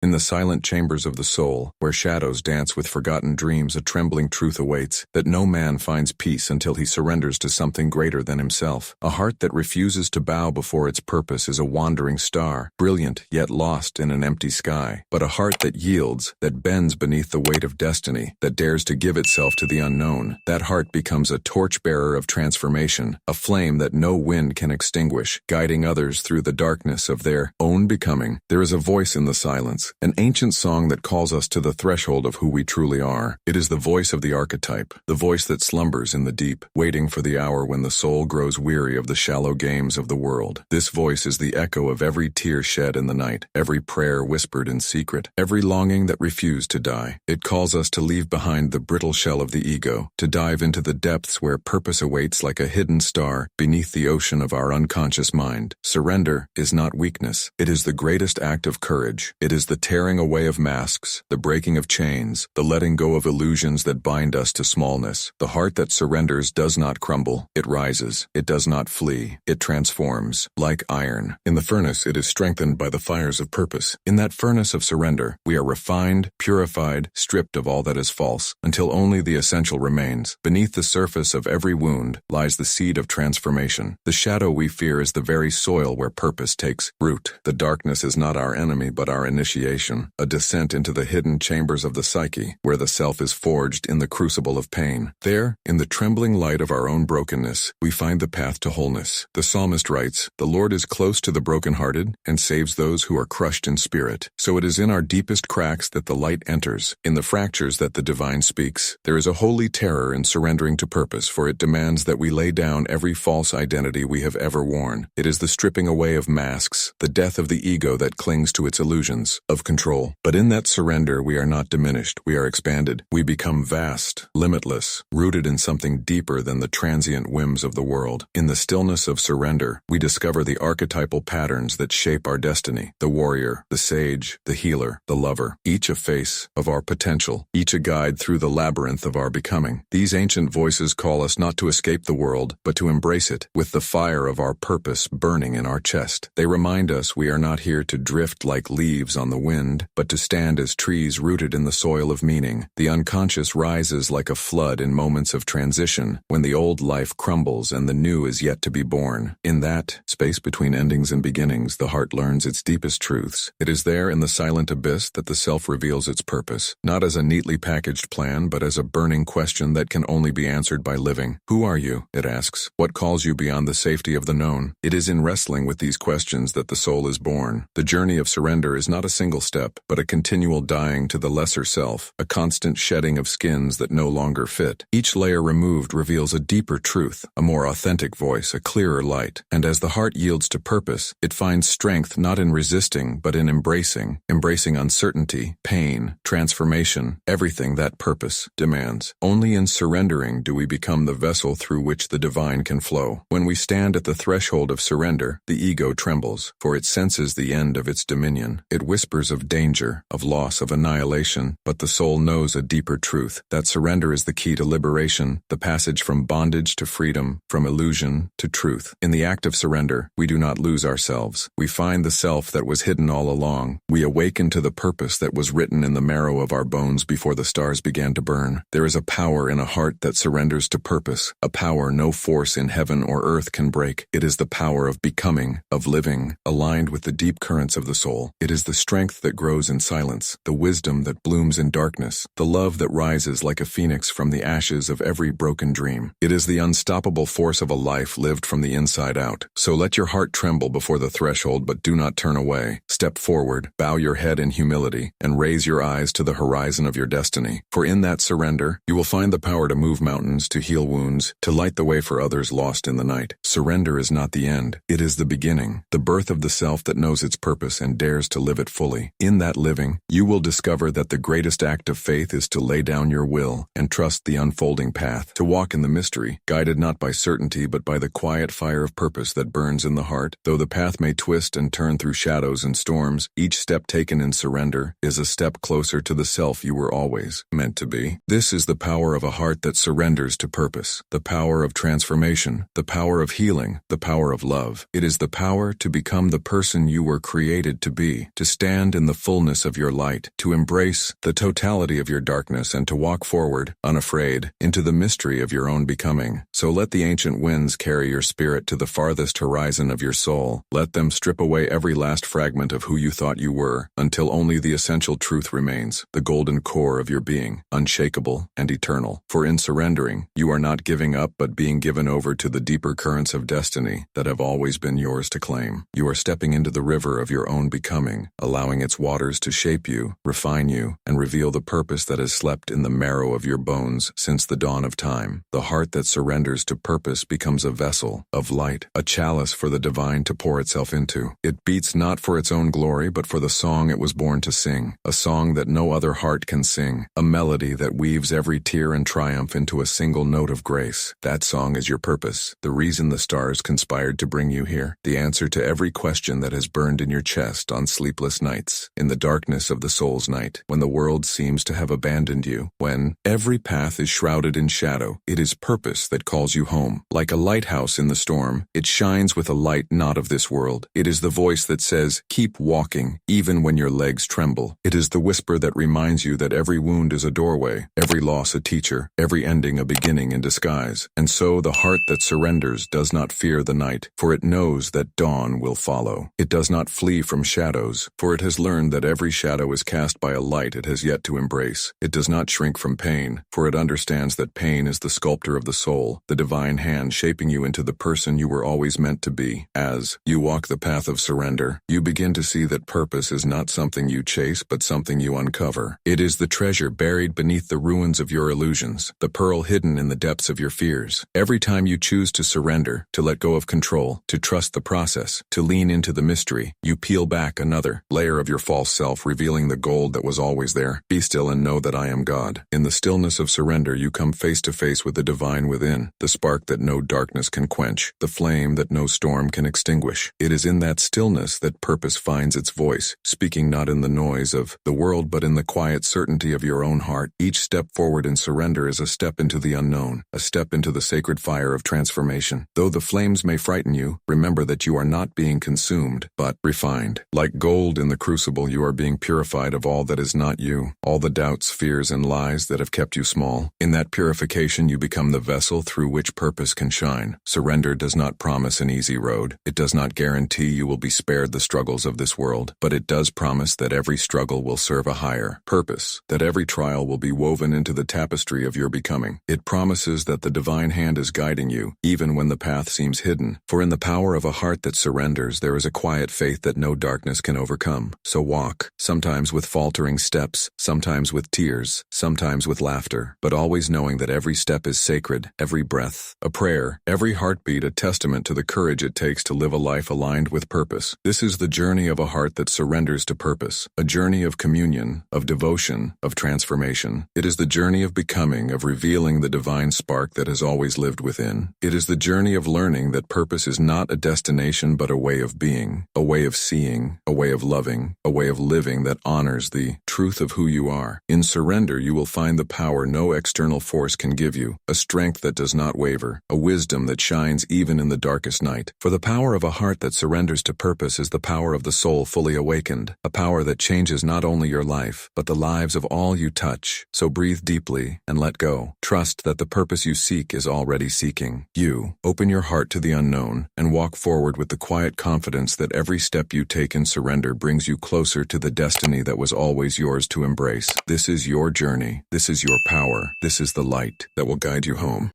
In the silent chambers of the soul, where shadows dance with forgotten dreams, a trembling truth awaits, that no man finds peace until he surrenders to something greater than himself. A heart that refuses to bow before its purpose is a wandering star, brilliant yet lost in an empty sky. But a heart that yields, that bends beneath the weight of destiny, that dares to give itself to the unknown, that heart becomes a torchbearer of transformation, a flame that no wind can extinguish, guiding others through the darkness of their own becoming. There is a voice in the silence, an ancient song that calls us to the threshold of who we truly are. It is the voice of the archetype, the voice that slumbers in the deep, waiting for the hour when the soul grows weary of the shallow games of the world. This voice is the echo of every tear shed in the night, every prayer whispered in secret, every longing that refused to die. It calls us to leave behind the brittle shell of the ego, to dive into the depths where purpose awaits like a hidden star beneath the ocean of our unconscious mind. Surrender is not weakness. It is the greatest act of courage. It is the tearing away of masks, the breaking of chains, the letting go of illusions that bind us to smallness. The heart that surrenders does not crumble. It rises. It does not flee. It transforms. Like iron. In the furnace, it is strengthened by the fires of purpose. In that furnace of surrender, we are refined, purified, stripped of all that is false, until only the essential remains. Beneath the surface of every wound lies the seed of transformation. The shadow we fear is the very soil where purpose takes root. The darkness is not our enemy but our initiation, a descent into the hidden chambers of the psyche, where the self is forged in the crucible of pain. There, in the trembling light of our own brokenness, we find the path to wholeness. The psalmist writes, "The Lord is close to the brokenhearted and saves those who are crushed in spirit." So it is in our deepest cracks that the light enters, in the fractures that the divine speaks. There is a holy terror in surrendering to purpose, for it demands that we lay down every false identity we have ever worn. It is the stripping away of masks, the death of the ego that clings to its illusions of control. But in that surrender, we are not diminished, we are expanded. We become vast, limitless, rooted in something deeper than the transient whims of the world. In the stillness of surrender, we discover the archetypal patterns that shape our destiny: the warrior, the sage, the healer, the lover, each a face of our potential, each a guide through the labyrinth of our becoming. These ancient voices call us not to escape the world, but to embrace it, with the fire of our purpose burning in our chest. They remind us we are not here to drift like leaves on the wind, but to stand as trees rooted in the soil of meaning. The unconscious rises like a flood in moments of transition, when the old life crumbles and the new is yet to be born. In that space between endings and beginnings, the heart learns its deepest truths. It is there in the silent abyss that the self reveals its purpose, not as a neatly packaged plan, but as a burning question that can only be answered by living. Who are you? It asks. What calls you beyond the safety of the known? It is in wrestling with these questions that the soul is born. The journey of surrender is not a single step, but a continual dying to the lesser self, a constant shedding of skins that no longer fit. Each layer removed reveals a deeper truth, a more authentic voice, a clearer light. And as the heart yields to purpose, it finds strength not in resisting, but in embracing uncertainty, pain, transformation, everything that purpose demands. Only in surrendering do we become the vessel through which the divine can flow. When we stand at the threshold of surrender, the ego trembles, for it senses the end of its dominion. It whispers of danger, of loss, of annihilation, but the soul knows a deeper truth, that surrender is the key to liberation, the passage from bondage to freedom, from illusion to truth. In the act of surrender, we do not lose ourselves. We find the self that was hidden all along. We awaken to the purpose that was written in the marrow of our bones before the stars began to burn. There is a power in a heart that surrenders to purpose, a power no force in heaven or earth can break. It is the power of becoming, of living, aligned with the deep currents of the soul. It is the strength that grows in silence, the wisdom that blooms in darkness, the love that rises like a phoenix from the ashes of every broken dream. It is the unstoppable force of a life lived from the inside out. So let your heart tremble before the threshold, but do not turn away. Step forward, bow your head in humility, and raise your eyes to the horizon of your destiny. For in that surrender, you will find the power to move mountains, to heal wounds, to light the way for others lost in the night. Surrender is not the end. It is the beginning, the birth of the self that knows its purpose and dares to live it fully. In that living, you will discover that the greatest act of faith is to lay down your will and trust the unfolding path, to walk in the mystery, guided not by certainty but by the quiet fire of purpose that burns in the heart. Though the path may twist and turn through shadows and storms, each step taken in surrender is a step closer to the self you were always meant to be. This is the power of a heart that surrenders to purpose, the power of transformation, the power of healing, the power of love. It is the power to become the person you were created to be, to stand in the fullness of your light, to embrace the totality of your darkness, and to walk forward, unafraid, into the mystery of your own becoming. So let the ancient winds carry your spirit to the farthest horizon of your soul. Let them strip away every last fragment of who you thought you were, until only the essential truth remains, the golden core of your being, unshakable and eternal. For in surrendering, you are not giving up but being given over to the deeper currents of destiny that have always been yours to claim. You are stepping into the river of your own becoming, allowing its waters to shape you, refine you, and reveal the purpose that has slept in the marrow of your bones since the dawn of time. The heart that surrenders to purpose becomes a vessel of light, a chalice for the divine to pour itself into. It beats not for its own glory but for the song it was born to sing, a song that no other heart can sing, a melody that weaves every tear and triumph into a single note of grace. That song is your purpose, the reason the stars conspired to bring you here, the answer to every question that has burned in your chest on sleepless nights, in the darkness of the soul's night, when the world seems to have abandoned you, when every path is shrouded in shadow. It is purpose that calls you home. Like a lighthouse in the storm, it shines with a light not of this world. It is the voice that says, keep walking, even when your legs tremble. It is the whisper that reminds you that every wound is a doorway, every loss a teacher, every ending a beginning in disguise. And so the heart that surrenders does not fear the night, for it knows that dawn will follow. It does not flee from shadows, for it has learned that every shadow is cast by a light it has yet to embrace. It does not shrink from pain, for it understands that pain is the sculptor of the soul, the divine hand shaping you into the person you were always meant to be. As you walk the path of surrender, you begin to see that purpose is not something you chase but something you uncover. It is the treasure buried beneath the ruins of your illusions, the pearl hidden in the depths of your fears. Every time you choose to surrender, to let go of control, to trust the process, to lean into the mystery, you peel back another layer of your false self, revealing the gold that was always there. Be still and know that I am God. In the stillness of surrender, you come face to face with the divine within, the spark that no darkness can quench, the flame that no storm can extinguish. It is in that stillness that purpose finds its voice, speaking not in the noise of the world but in the quiet certainty of your own heart. Each step forward in surrender is a step into the unknown, a step into the sacred fire of transformation. Though the flames may frighten you, remember that you are not being consumed, but refined. Like gold in the crucible, you are being purified of all that is not you, all the doubts, fears, and lies that have kept you small. In that purification, you become the vessel through which purpose can shine. Surrender does not promise an easy road. It does not guarantee you will be spared the struggles of this world, but it does promise that every struggle will serve a higher purpose, that every trial will be woven into the tapestry of your becoming. It promises that the divine hand is guiding you, even when the path seems hidden. For in the power of a heart that surrenders, there is a quiet faith that no darkness can overcome. So walk, sometimes with faltering steps, sometimes with tears, sometimes with laughter, but always knowing that every step is sacred, every breath a prayer, every heartbeat a testament to the courage it takes to live a life aligned with purpose. This is the journey of a heart that surrenders to purpose, a journey of communion, of devotion, of transformation. It is the journey of becoming, of revealing the divine spark that has always lived within. It is the journey of learning that purpose is not a destination but a way of being, a way of seeing, a way of loving, a way of living that honors the truth of who you are. In surrender, you will find the power no external force can give you, a strength that does not waver, a wisdom that shines even in the darkest night. For the power of a heart that surrenders to purpose is the power of the soul fully awakened, a power that changes not only your life, but the lives of all you touch. So breathe deeply and let go. Trust that the purpose you seek is already seeking you. Open your heart to the unknown and walk forward with the quiet confidence that every step you take in surrender brings you closer to the destiny that was always yours to embrace. This is your journey. This is your power. This is the light that will guide you home.